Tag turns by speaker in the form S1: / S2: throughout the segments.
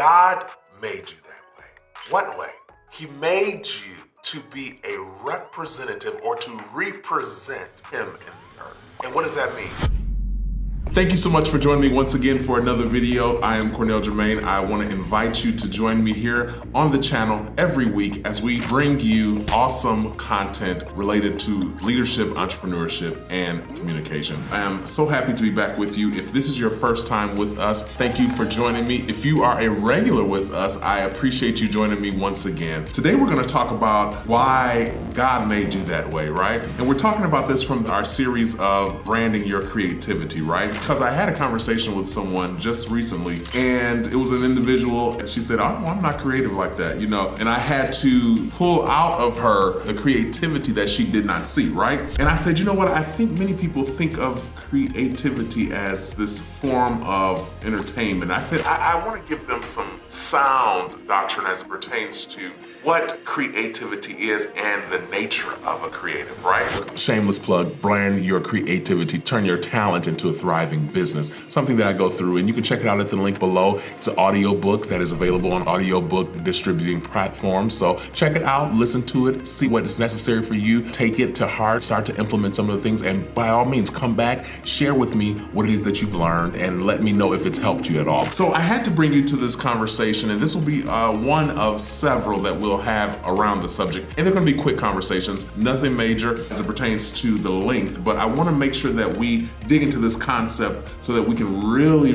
S1: God made you that way. What way? He made you to be a representative or to represent Him in the earth. And what does that mean? Thank you so much for joining me once again for another video. I am Cornell Jermaine. I want to invite you to join me here on the channel every week as we bring you awesome content related to leadership, entrepreneurship, and communication. I am so happy to be back with you. If this is your first time with us, thank you for joining me. If you are a regular with us, I appreciate you joining me once again. Today we're going to talk about why God made you that way, right? And we're talking about this from our series of branding your creativity, right? Because I had a conversation with someone just recently, and it was an individual, and she said, oh, I'm not creative like that, you know? And I had to pull out of her the creativity that she did not see, right? And I said, you know what? I think many people think of creativity as this form of entertainment. I said, I want to give them some sound doctrine as it pertains to what creativity is and the nature of a creative, right? Shameless plug, brand your creativity, turn your talent into a thriving business. Something that I go through, and you can check it out at the link below. It's an audio book that is available on audiobook distributing platforms. So check it out, listen to it, see what is necessary for you, take it to heart, start to implement some of the things, and by all means, come back, share with me what it is that you've learned, and let me know if it's helped you at all. So I had to bring you to this conversation, and this will be one of several that we'll have around the subject. And they're gonna be quick conversations, nothing major as it pertains to the length, but I wanna make sure that we dig into this concept so that we can really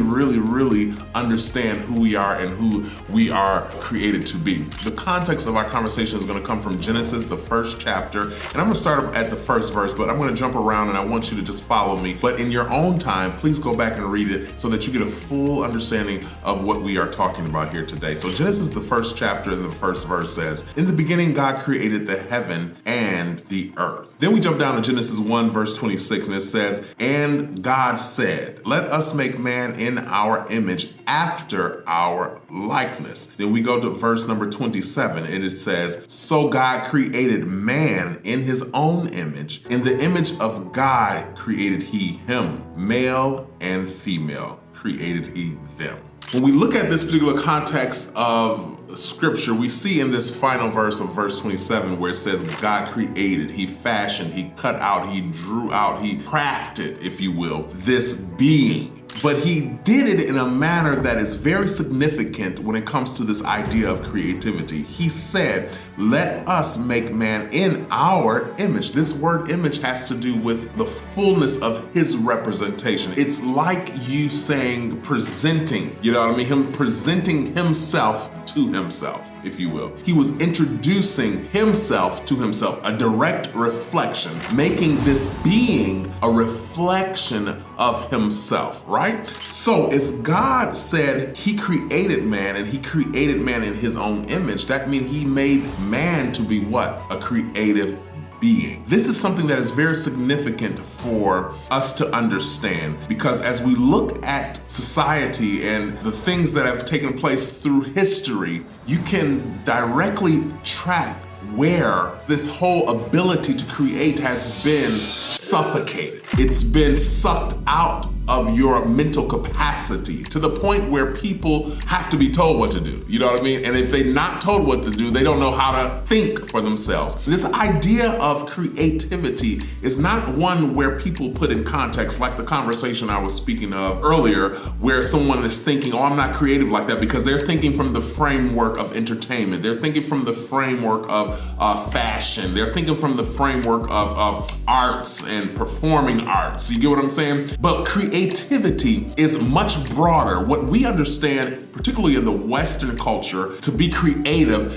S1: understand who we are and who we are created to be. The context of our conversation is gonna come from Genesis, the first chapter, and I'm gonna start at the first verse, but I'm gonna jump around and I want you to just follow me. But in your own time, please go back and read it so that you get a full understanding of what we are talking about here today. So Genesis, the first chapter, and the first verse says, in the beginning, God created the heaven and the earth. Then we jump down to Genesis 1, verse 26, and it says, and God said, let us make man in our image after our likeness. Then we go to verse number 27, and it says, so God created man in his own image. In the image of God created he him, male and female created he them. When we look at this particular context of scripture, we see in this final verse of verse 27 where it says God created, he fashioned, he cut out, he drew out, he crafted, if you will, this being. But he did it in a manner that is very significant when it comes to this idea of creativity. He said, let us make man in our image. This word image has to do with the fullness of his representation. It's like you saying presenting, you know what I mean? Him presenting himself to himself, if you will. He was introducing himself to himself, a direct reflection, making this being a reflection of himself, right? So if God said he created man and he created man in his own image, that means he made man to be what? A creative being. This is something that is very significant for us to understand, because as we look at society and the things that have taken place through history, you can directly track where this whole ability to create has been suffocated. It's been sucked out of your mental capacity to the point where people have to be told what to do. You know what I mean? And if they're not told what to do, they don't know how to think for themselves. This idea of creativity is not one where people put in context, like the conversation I was speaking of earlier, where someone is thinking, oh, I'm not creative like that, because they're thinking from the framework of entertainment. They're thinking from the framework of fashion. They're thinking from the framework of arts and performing arts. You get what I'm saying? But creativity is much broader. What we understand, particularly in the Western culture, to be creative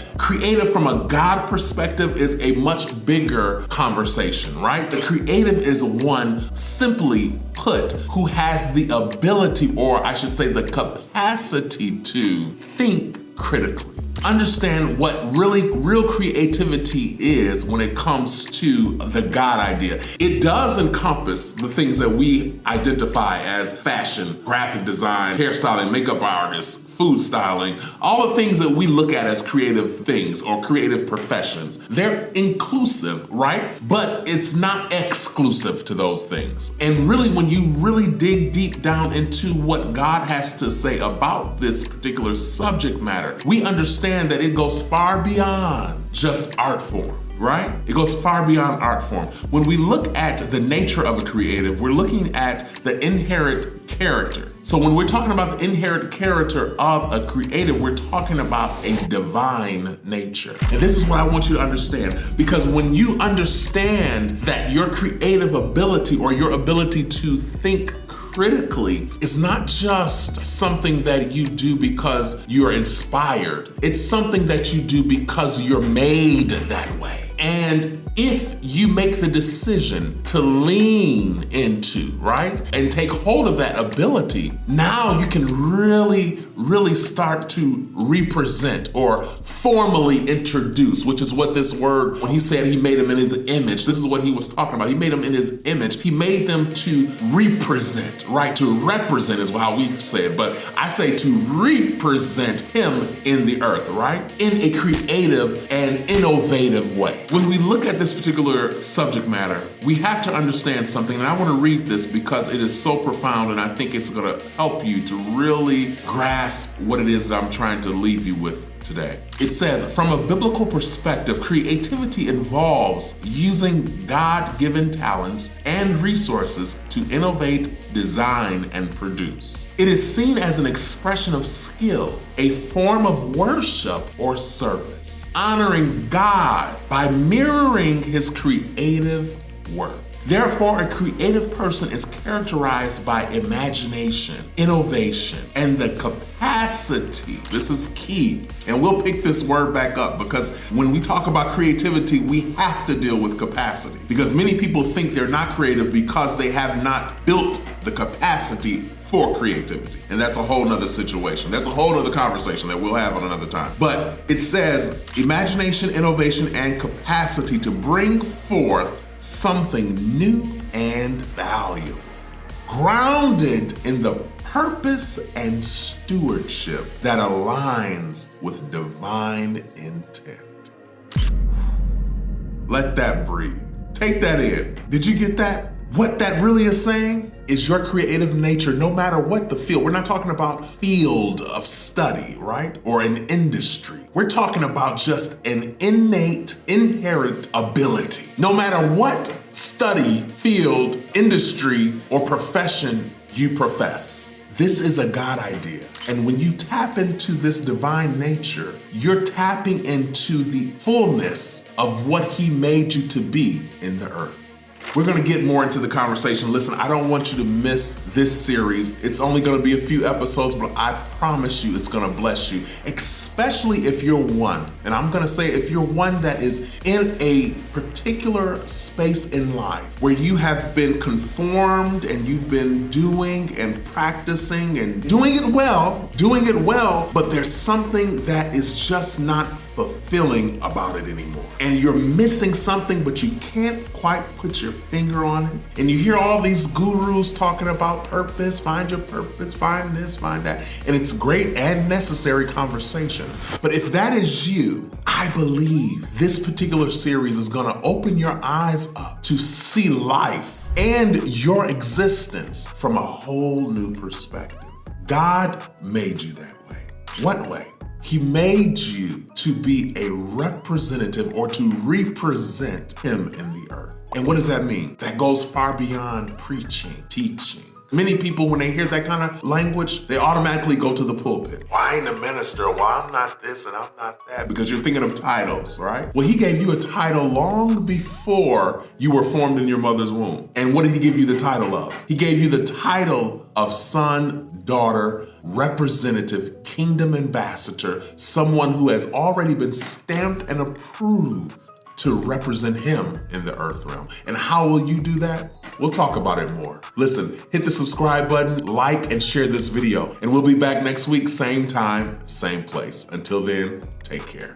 S1: from a God perspective is a much bigger conversation, right? The creative is one, simply put, who has the ability, or I should say the capacity to think critically. Understand what real creativity is when it comes to the God idea. It does encompass the things that we identify as fashion, graphic design, hairstyling, makeup artists, food styling, all the things that we look at as creative things or creative professions. They're inclusive, right? But it's not exclusive to those things. And really, when you really dig deep down into what God has to say about this particular subject matter, we understand that it goes far beyond just art form. Right? It goes far beyond art form. When we look at the nature of a creative, we're looking at the inherent character. So when we're talking about the inherent character of a creative, we're talking about a divine nature. And this is what I want you to understand, because when you understand that your creative ability or your ability to think critically is not just something that you do because you're inspired. It's something that you do because you're made that way. And if you make the decision to lean into, right, and take hold of that ability, now you can really start to represent or formally introduce, which is what this word, when he said he made them in his image, this is what he was talking about. He made them in his image. He made them to represent, right? To represent is how we say it, but I say to represent him in the earth, right? In a creative and innovative way. When we look at this particular subject matter, we have to understand something, and I want to read this because it is so profound, and I think it's going to help you to really grasp what it is that I'm trying to leave you with today. It says, from a biblical perspective, creativity involves using God-given talents and resources to innovate, design, and produce. It is seen as an expression of skill, a form of worship or service, honoring God by mirroring his creative work. Therefore, a creative person is characterized by imagination, innovation, and the capacity. This is key. And we'll pick this word back up because when we talk about creativity, we have to deal with capacity. Because many people think they're not creative because they have not built the capacity for creativity. And that's a whole nother situation. That's a whole nother conversation that we'll have on another time. But it says imagination, innovation, and capacity to bring forth something new and valuable, grounded in the purpose and stewardship that aligns with divine intent. Let that breathe. Take that in. Did you get that? What that really is saying is your creative nature, no matter what the field. We're not talking about field of study, right? Or an industry. We're talking about just an innate, inherent ability. No matter what study, field, industry, or profession you profess. This is a God idea. And when you tap into this divine nature, you're tapping into the fullness of what he made you to be in the earth. We're gonna get more into the conversation. Listen, I don't want you to miss this series. It's only gonna be a few episodes, but I promise you it's gonna bless you, especially if you're one. And I'm gonna say if you're one that is in a particular space in life where you have been conformed and you've been doing and practicing and doing it well, but there's something that is just not fulfilling about it anymore. And you're missing something, but you can't quite put your finger on it. And you hear all these gurus talking about purpose, find your purpose, find this, find that. And it's great and necessary conversation. But if that is you, I believe this particular series is gonna open your eyes up to see life and your existence from a whole new perspective. God made you that way. What way? He made you to be a representative or to represent him in the earth. And what does that mean? That goes far beyond preaching, teaching. Many people, when they hear that kind of language, they automatically go to the pulpit. Well, I ain't a minister. Well, I'm not this and I'm not that. Because you're thinking of titles, right? Well, he gave you a title long before you were formed in your mother's womb. And what did he give you the title of? He gave you the title of son, daughter, representative, kingdom ambassador, someone who has already been stamped and approved to represent him in the earth realm. And how will you do that? We'll talk about it more. Listen, hit the subscribe button, like, and share this video. And we'll be back next week, same time, same place. Until then, take care.